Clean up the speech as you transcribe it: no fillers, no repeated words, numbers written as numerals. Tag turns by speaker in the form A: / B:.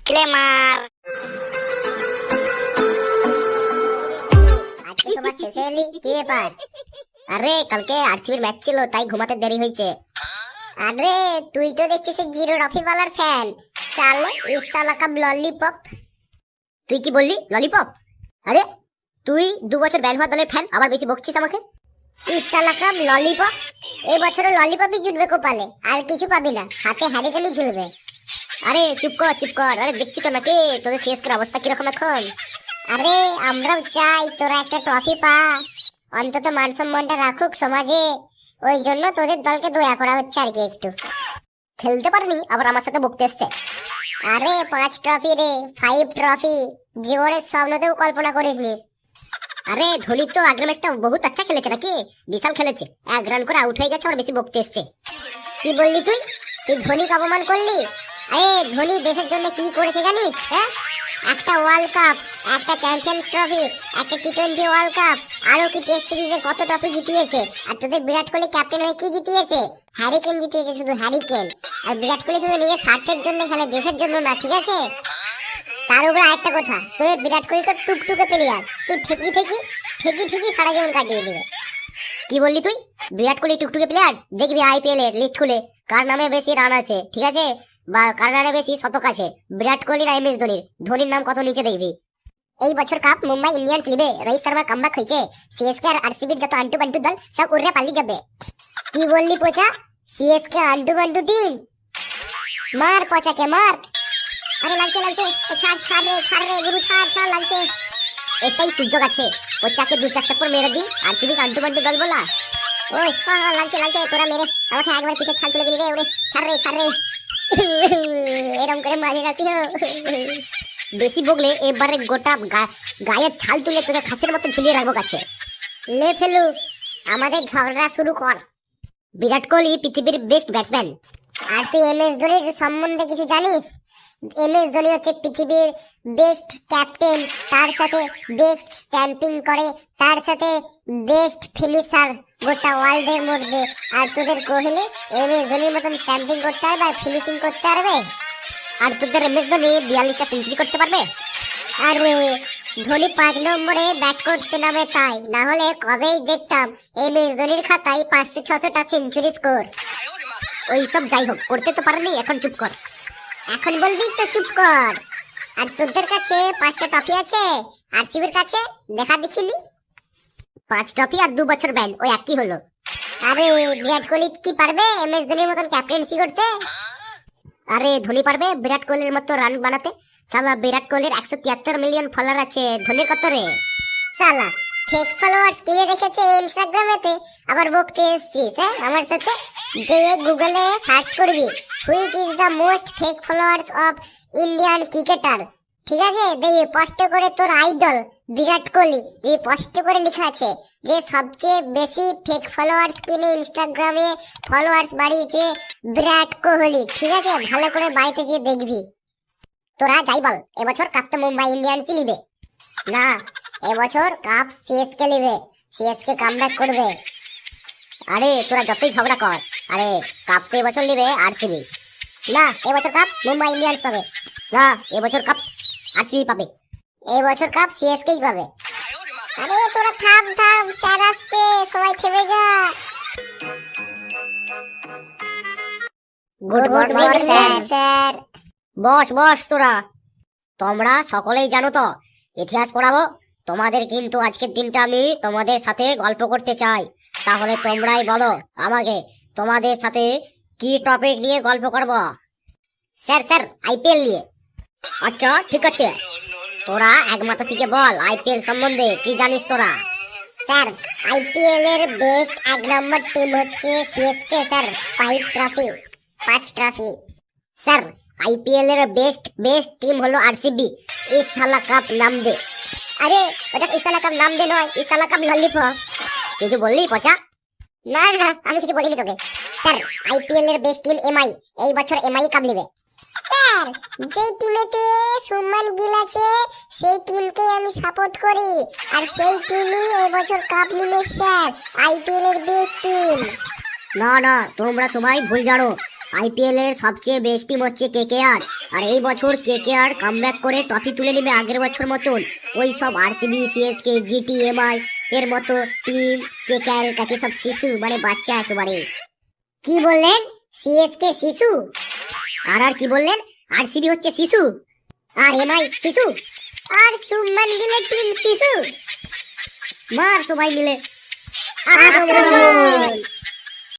A: Disclaimer.
B: আজকে সবার শেষে এলি, কি ব্যাপার? আরে কালকে আরসিবির ম্যাচ ছিল, তাই ঘুমাতে দেরি হয়েছে। আরে তুই তো দেখছিস জিরো রফিওয়ালার ফ্যান। সালে ইসালা কাপ ললিপপ। তুই কি বললি ললিপপ? আরে তুই 2 বছর ব্যান হওয়া দলের ফ্যান, আবার বেশি বকছিস আমাকে। ইসালা কাপ ললিপপ, এই বছরও ললিপপই জুটবে কপালে, আর কিছু পাবি না, হাতে হ্যারিকেনই ঝুলবে। আরে চুপ কর চুপ কর, আরে দেখছি তো নাকি তোদের সিএসকের অবস্থা কিরকম এখন। আরে আমরাও চাই তোরা একটা ট্রফি পা, অন্তত মান সম্মানটা রাখুক সমাজে, ওই জন্য তোদের দলকে দয়া করা হচ্ছে আর কি। একটু খেলতে পারেনি, আবার আমার সাথে বকতে এসছে। আরে 5 ট্রফি রে, 5 ট্রফি, জীবনের স্বপ্নতেও কল্পনা করেছিস? আরে ধোনি তো আগের ম্যাচটা বহুত আচ্ছা খেলেছে নাকি, বিশাল খেলেছে, 1 রান করে আউট হয়ে গেছে, আর বেশি বকতে এসছে। কি বললি তুই? তুই ধোনিকে অপমান করলি? আরে ধোনি দেশের জন্য কি করেছে জানিস? হ্যাঁ, একটা ওয়ার্ল্ড কাপ, একটা চ্যাম্পিয়ন্স ট্রফি, একটা টি20 ওয়ার্ল্ড কাপ, আরো কি টেস্ট সিরিজের কত ট্রফি জিতিয়েছে। আর তোদের বিরাট কোহলি ক্যাপ্টেন হয়ে কি জিতিয়েছে? হ্যারিকেন জিতিয়েছে, শুধু হ্যারিকেন। আর বিরাট কোহলি শুধু নিজের স্বার্থের জন্য খেলে, দেশের জন্য না, ঠিক আছে? তার উপরে আরেকটা কথা, তোদের বিরাট কোহলি তো টুকটুকে প্লেয়ার, শুধু ঠেকি সারা জীবন কাটিয়ে দিবে। কি বললি তুই? বিরাট কোহলি টুকটুকে প্লেয়ার? দেখবি আইপিএল এর লিস্ট খুলে কার নামে বেশি রান আছে, ঠিক আছে, বা কার নামে বেশি শতক আছে, বিরাট কোহলি না এমএস ধোনির। ধোনির নাম কত নিচে দেখবি। এই বছর কাপ মুম্বাই ইন্ডিয়ান্স লিবে, রোহিত শর্মার কামব্যাক হয়েছে, সিএসকে আর আরসিবির যত আন্টু বান্টু দল সব উড়ে পালিয়ে যাবে। কি বললি পচা? CSK unto Bantu team? মার পচাকে মার। আরে লাগছে ছাড় রে গুরু, ছাড় লাগছে। এটাই সুযোগ আছে, পচাকে 2-4 চাপ্পর মেরে দি, আরসিবি আন্টু বান্টু দল বলা। ওই লাগছে, তোরা মেরে আমাকে একবার পিঠের ছাল তুলে দিলি রে। ওরে ছাড় রে এরকম করে মাঝে রাখিও। বেশি বগলে এবারে গোটা গায়ের ছাল তুলে তোকে খাসের মতো ঝুলিয়ে রাখবো কাছে। লে ফেলু, আমাদের ঝগড়া শুরু কর। বিরাট কোহলি পৃথিবীর বেস্ট ব্যাটসম্যান, আর তুই এমএস ধোনির সম্বন্ধে কিছু জানিস? এমএস ধোনি হচ্ছে পৃথিবীর বেস্ট ক্যাপ্টেন, তার সাথে বেস্ট স্ট্যাম্পিং করে, তার সাথে বেস্ট ফিনিশার গোটা ওয়ার্ল্ডের মধ্যে। আর তোদের কোহলি এমএস ধোনির মতন স্ট্যাম্পিং করতে পারবে আর ফিনিশিং করতে পারবে? আর তোদের এমএস ধোনি 42টা সেঞ্চুরি করতে পারবে? আর ধোনি 5 নম্বরে ব্যাট করতে নামে, তাই না হলে কবেই দেখতাম এমএস ধোনির খাতায় 500-600টা সেঞ্চুরি স্কোর। ওইসব যাই হোক, করতে তো পারেনি, এখন চুপ কর। এখন বলবি তো চুপ কর। আর তোদের কাছে 5টা ট্রফি আছে, আরসিবির কাছে দেখা দেখিনি। 5 ট্রফি আর 2 বছর ব্যান, ওই একই হলো। আরে বিরাট কোহলি কি পারবে এমএস ধোনির মতন ক্যাপ্টেন্সি করতে? আরে ধোনি পারবে বিরাট কোহলির মতো রান বানাতে। সালা বিরাট কোহলির 173 মিলিয়ন ফলোয়ার আছে, ধোনির কত রে? সালা ফেক ফলোয়ার্স কিনে রেখেছে ইনস্টাগ্রামেতে, আবার বকতে এসছিস হ্যাঁ আমার সাথে? যে গুগলে সার্চ করবি which is the most fake followers of Indian cricketer, ঠিক আছে, দেখবি স্পষ্ট করে তোর আইডল বিরাট কোহলি, এই স্পষ্ট করে লেখা আছে যে সবচেয়ে বেশি ফেক ফলোয়ার্স কিনে ইনস্টাগ্রামে ফলোয়ার্স বাড়িয়েছে বিরাট কোহলি, ঠিক আছে? ভালো করে বাড়িতে গিয়ে দেখবি। তোরা যাই বল, এবছর কাপ তো মুম্বাই ইন্ডিয়ান্সই নিবে না, এবছর কাপ সিএসকে নিবে, সিএসকে কামব্যাক করবে। আরে তোরা যতই ঝগড়া কর, আরে কাপ তো এবছর নিবে আরসিবি। না, এবছর কাপ মুম্বাই ইন্ডিয়ান্স পাবে। না, এবছর কাপ আরসিবি পাবে। এবছর কাপ সিএসকেই পাবে। আরে তোরা থাম, স্যার আসছে, সবাই থেমে যা। Good morning sir. বস তোরা। তোমরা সকলেই জানো তো, ইতিহাস পড়াবো তোমাদের, কিন্তু আজকের দিনটা আমি তোমাদের সাথে গল্প করতে চাই। তাহলে তোমরাই বলো আমাকে, তোমাদের সাথে কি টপিক নিয়ে গল্প করব? স্যার আইপিএল নিয়ে। আচ্ছা ঠিক আছে, তোরা এক মাথা থেকে বল আইপিএল সম্বন্ধে কি জানিস তোরা? স্যার আইপিএল এর বেস্ট 1 নম্বর টিম হচ্ছে CSK sir, 5 trophy. Sir IPL এর বেস্ট টিম হলো আরসিবি, ইসালা কাপ নাম দে। আরে ওটা ইসালা কাপ নাম দে নয়, ইসালা কাপ ললিপপ। কিছু বললি পচা? না আমি কিছু বলিনি তোকে। স্যার আইপিএল এর বেস্ট টিম এমআই, এই বছর এমআই কাপ নেবে। স্যার যে টিমেতে সুমন গিল আছে সেই টিমকে আমি সাপোর্ট করি, আর সেই টিমই এই বছর কাপ নেবে স্যার, আইপিএল এর বেস্ট টিম। না তোমরা সবাই ভুল জানো, আইপিএল এর সবচেয়ে বেস্ট টিম হচ্ছে কেকেআর। আর এই বছর কেকেআর কামব্যাক করে ট্রফি তুলে নেবে আগের বছর মতন। ওই সব আরসিবি, সিএসকে, জিটি, এমআই এর মতো টিম কেকেআর এর কাছে সব শিশু, মানে বাচ্চা একেবারে। কি বললেন? সিএসকে শিশু? আর কি বললেন? আরসিবি হচ্ছে শিশু, আর এমআই শিশু, আর শুভমান গিলের টিম শিশু। মার সবাই মিলে আক্রমণ!